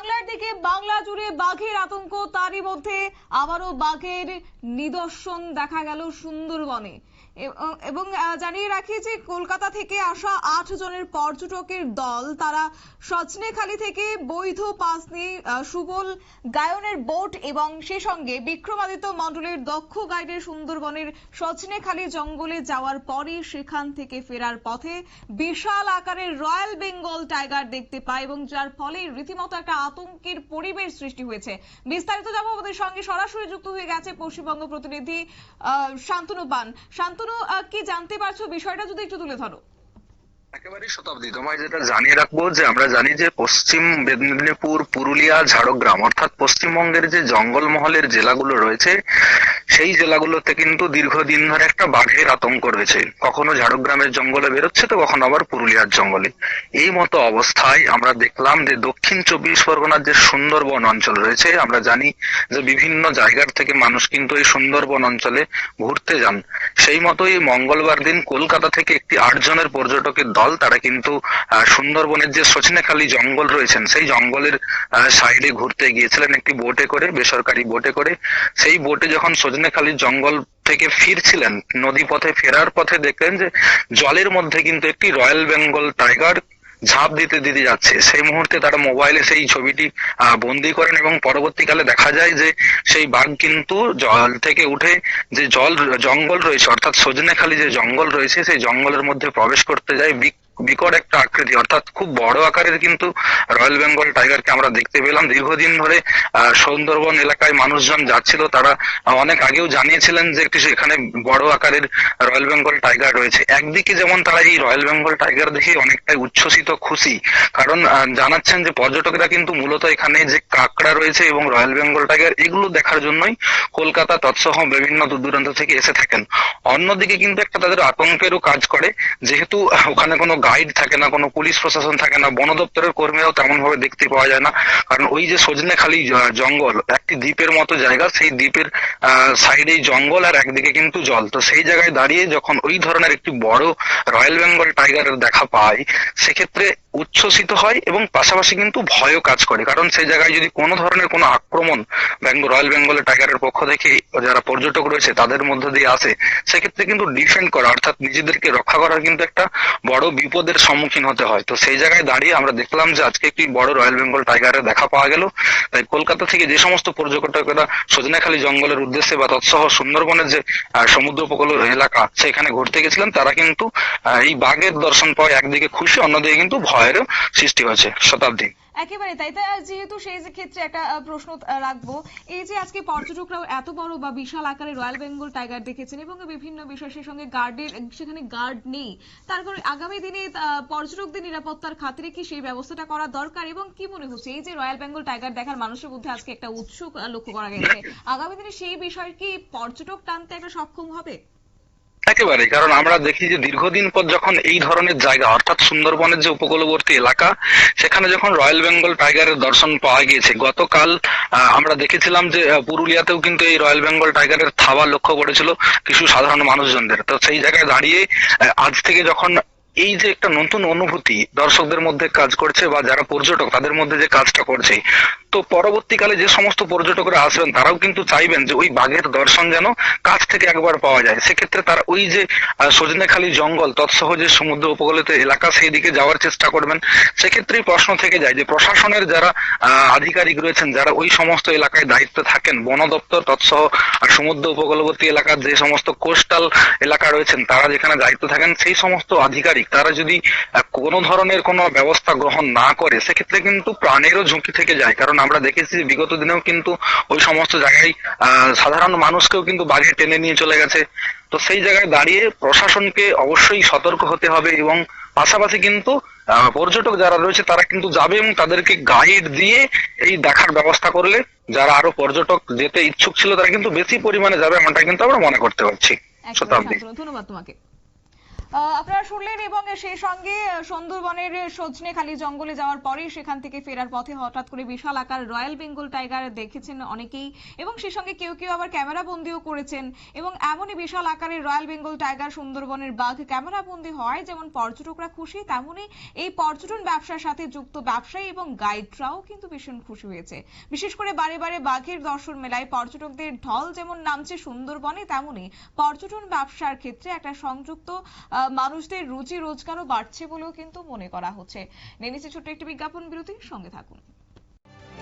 বাংলার দিকে বাংলা জুড়ে বাঘের আতঙ্ক, তারই মধ্যে আবারও বাঘের নিদর্শন দেখা গেল সুন্দরবনে। এবং জানিয়ে রাখি যে কলকাতা থেকে আসা ৮ জনের পর্যটকের দল, তারা সজনেখালি থেকে বৈধ পাস নিয়ে সুবল গায়নের বোট এবং সেই সঙ্গে বিক্রমাদিত্য মণ্ডলের দক্ষ গাইডের সুন্দরবনের সজনেখালি জঙ্গলে যাওয়ার পরই সেখান থেকে ফেরার পথে বিশাল আকারের রয়্যাল বেঙ্গল টাইগার দেখতে পায় এবং যার ফলে রীতিমতো একটা আতঙ্কের পরিবেশ সৃষ্টি হয়েছে। বিস্তারিত যাবো, আমাদের সঙ্গে সরাসরি যুক্ত হয়ে গেছে পশ্চিমবঙ্গ প্রতিনিধি শান্তনু পান। শান্তনু, কি জানতে পারছো, বিষয়টা যদি একটু তুলে ধরো। একেবারে শতাব্দী, তোমায় যেটা জানিয়ে রাখবো যে আমরা জানি যে পশ্চিম মেদিনীপুর, পুরুলিয়া, ঝাড়গ্রাম অর্থাৎ পশ্চিমবঙ্গের যে জঙ্গলমহলের জেলাগুলো রয়েছে সেই জেলাগুলোতে কিন্তু দীর্ঘদিন ধরে একটা বাঘের আতঙ্ক রয়েছে। কখনো ঝাড়গ্রামের জঙ্গলে বেরোচ্ছে তো কখনো আবার পুরুলিয়ার জঙ্গলে। এই মতো অবস্থায় আমরা দেখলাম যে দক্ষিণ ২৪ পরগনার যে সুন্দরবন অঞ্চল রয়েছে, আমরা জানি যে বিভিন্ন জায়গার থেকে মানুষ কিন্তু এই সুন্দরবন অঞ্চলে ঘুরতে যান। সেই মতোই মঙ্গলবার দিন কলকাতা থেকে একটি ৮ জনের পর্যটকের দল, তারা কিন্তু সুন্দরবনের যে সজনেখালি জঙ্গল রয়েছেন সেই জঙ্গলের সাইডে ঘুরতে গিয়েছিলেন একটি বোটে করে, বেসরকারি বোটে করে। সেই বোটে যখন সজনেখালি জঙ্গল থেকে ফিরছিলেন, নদী পথে ফেরার পথে দেখলেন যে জলের মধ্যে কিন্তু একটি রয়্যাল বেঙ্গল টাইগার ঝাঁপ দিতে দিতে যাচ্ছে। সেই মুহূর্তে তারা মোবাইলে সেই ছবিটি বন্দি করেন এবং পরবর্তীকালে দেখা যায় যে সেই বাঘ কিন্তু জল থেকে উঠে যে জঙ্গল রয়েছে অর্থাৎ সজনেখালি যে জঙ্গল রয়েছে সেই জঙ্গলের মধ্যে প্রবেশ করতে যায়। বিকট একটা আকৃতি অর্থাৎ খুব বড় আকারের কিন্তু রয়্যাল বেঙ্গল টাইগারকে আমরা দেখতে পেলাম। দীর্ঘদিন ধরে সুন্দরবন এলাকায় মানুষজন যাচ্ছিল, তারা অনেক আগেও জানিয়েছিলেন যে একটি সেখানে বড় আকারের রয়্যাল বেঙ্গল টাইগার রয়েছে। একদিকে যেমন তারা এই রয়্যাল বেঙ্গল টাইগার দেখে অনেকটাই উচ্ছ্বসিত, খুশি, কারণ জানাচ্ছেন যে পর্যটকরা কিন্তু মূলত এখানে যে কাঁকড়া রয়েছে এবং রয়্যাল বেঙ্গল টাইগার এগুলো দেখার জন্যই কলকাতা তৎসহ বিভিন্ন দূর দূরান্ত থেকে এসে থাকেন। অন্যদিকে কিন্তু একটা তাদের আতঙ্কেরও কাজ করে, যেহেতু ওখানে কোনো গাইড থাকে না, কোনো পুলিশ প্রশাসন থাকে না, বন দপ্তরের কর্মীরাও তেমন ভাবে দেখতে পাওয়া যায় না। কারণ ওই যে সজনেখালি জঙ্গল একটি দ্বীপের মতো জায়গা, সেই দ্বীপের সাইডেই জঙ্গল আর একদিকে কিন্তু জল। তো সেই জায়গায় দাঁড়িয়ে যখন ওই ধরনের একটি বড় রয়্যাল বেঙ্গল টাইগারের দেখা পায়, সেক্ষেত্রে উচ্ছ্বসিত হয় এবং পাশাপাশি কিন্তু ভয়ও কাজ করে। কারণ সেই জায়গায় যদি কোনো ধরনের কোনো আক্রমণ রয়্যাল বেঙ্গল টাইগারের পক্ষ থেকে যারা পর্যটক রয়েছে তাদের মধ্য দিয়ে আসে, সেক্ষেত্রে কিন্তু ডিফেন্ড করা অর্থাৎ নিজেদেরকে রক্ষা করার কিন্তু একটা বড় বিপদের সম্মুখীন হতে হয়। তো সেই জায়গায় দাঁড়িয়ে আমরা দেখলাম যে আজকে একটি বড় রয়্যাল বেঙ্গল টাইগারের দেখা পাওয়া গেল। তাই কলকাতা থেকে যে সমস্ত পর্যটকেরা সজনেখালি জঙ্গলের উদ্দেশ্যে বা তৎসহ সুন্দরবনের যে সমুদ্র উপকূলের এলাকা সেখানে ঘুরতে গেছিলেন, তারা কিন্তু এই বাঘের দর্শন পাওয়া একদিকে খুশি, অন্যদিকে কিন্তু ভয়েরও সৃষ্টি হয়েছে। শতাব্দী, একেবারে তাই। যেহেতু সেই ক্ষেত্রে একটা প্রশ্ন রাখবো, এই যে আজকে পর্যটকরাও এত বড় বা বিশাল আকারে রয়্যাল বেঙ্গল টাইগার দেখেছেন এবং বিভিন্ন বিষয়, সেই সঙ্গে সেখানে গার্ড নেই, তারপরে আগামী দিনে পর্যটকদের নিরাপত্তার খাতিরে কি সেই ব্যবস্থাটা করা দরকার? এবং কি মনে হচ্ছে এই যে রয়্যাল বেঙ্গল টাইগার দেখার মানুষের মধ্যে আজকে একটা উৎসুক লক্ষ্য করা গেছে, আগামী দিনে সেই বিষয় কি পর্যটক টানতে একটা সক্ষম হবে? একেবারে, কারণ আমরা দেখি যে দীর্ঘদিন পর যখন এই ধরনের জায়গা অর্থাৎ সুন্দরবনের যে উপকূলবর্তী এলাকা সেখানে যখন রয়্যাল বেঙ্গল টাইগারের দর্শন পাওয়া গিয়েছে, গতকাল আমরা দেখেছিলাম যে পুরুলিয়াতেও কিন্তু এই রয়্যাল বেঙ্গল টাইগারের থাবা লক্ষ্য করেছিল কিছু সাধারণ মানুষজনদের। তো সেই জায়গায় দাঁড়িয়ে আজ থেকে যখন এই যে একটা নতুন অনুভূতি দর্শকদের মধ্যে কাজ করছে বা যারা পর্যটক তাদের মধ্যে যে কাজটা করছে, তো পরবর্তীকালে যে সমস্ত পর্যটকরা আসবেন তারাও কিন্তু চাইবেন যে ওই বাঘের দর্শন যেন কাছ থেকে একবার পাওয়া যায়। সেক্ষেত্রে তারা ওই যে সজনেখালি জঙ্গল তৎসহ যে সমুদ্র উপকূলিত এলাকা সেই দিকে যাওয়ার চেষ্টা করবেন। সেক্ষেত্রেই প্রশ্ন থেকে যায় যে প্রশাসনের যারা আধিকারিক রয়েছেন, যারা ওই সমস্ত এলাকায় দায়িত্বে থাকেন, বন দপ্তর তৎসহ সমুদ্র উপকূলবর্তী এলাকার যে সমস্ত কোস্টাল এলাকা রয়েছেন তারা যেখানে দায়িত্ব থাকেন, সেই সমস্ত আধিকারিক তারা যদি কোনো ধরনের কোনো ব্যবস্থা গ্রহণ না করে সেক্ষেত্রে কিন্তু প্রাণেরও ঝুঁকি থেকে যায়। কারণ আমরা দেখেছি বিগত দিনেও কিন্তু ওই সমস্ত জায়গায় সাধারণ মানুষকেও কিন্তু বাঘে টেনে নিয়ে চলে গেছে। তো সেই জায়গায় দাঁড়িয়ে প্রশাসনকে অবশ্যই সতর্ক হতে হবে এবং পাশাপাশি কিন্তু পর্যটক যারা রয়েছে তারা কিন্তু যাবে এবং তাদেরকে গাইড দিয়ে এই দেখার ব্যবস্থা করলে যারা আরো পর্যটক যেতে ইচ্ছুক ছিল তারা কিন্তু বেশি পরিমাণে যাবে, এমনটা কিন্তু আমরা মনে করতে পারছি। শতাব্দী, ধন্যবাদ তোমাকে। আপনারা শুনলেন এবং সেই সঙ্গে সুন্দরবনের সজনেখালি জঙ্গলে যাওয়ার পরে সেখান থেকে ফেরার পথে হঠাৎ করে বিশাল আকার রয়্যাল বেঙ্গল টাইগার দেখেছেন অনেকেই এবং সেই সঙ্গে কেউ কেউ আবার ক্যামেরা বন্দিও করেছেন এবং এমনই বিশাল আকারের রয়্যাল বেঙ্গল টাইগার সুন্দরবনের বাঘ ক্যামেরা বন্দি হয় যেমন পর্যটকরা খুশি, তেমনই এই পর্যটন ব্যবসার সাথে যুক্ত ব্যবসায়ী এবং গাইডরাও কিন্তু ভীষণ খুশি হয়েছে। বিশেষ করে বারে বারে বাঘের দর্শন মেলায় পর্যটকদের ঢল যেমন নামছে সুন্দরবনে, তেমনই পর্যটন ব্যবসার ক্ষেত্রে একটা সংযুক্ত মানুষদের রুজি রোজগারও বাড়ছে বলেও কিন্তু মনে করা হচ্ছে। নিয়ে নিচ্ছে ছোট্ট একটি বিজ্ঞাপন বিরতি, সঙ্গে থাকুন।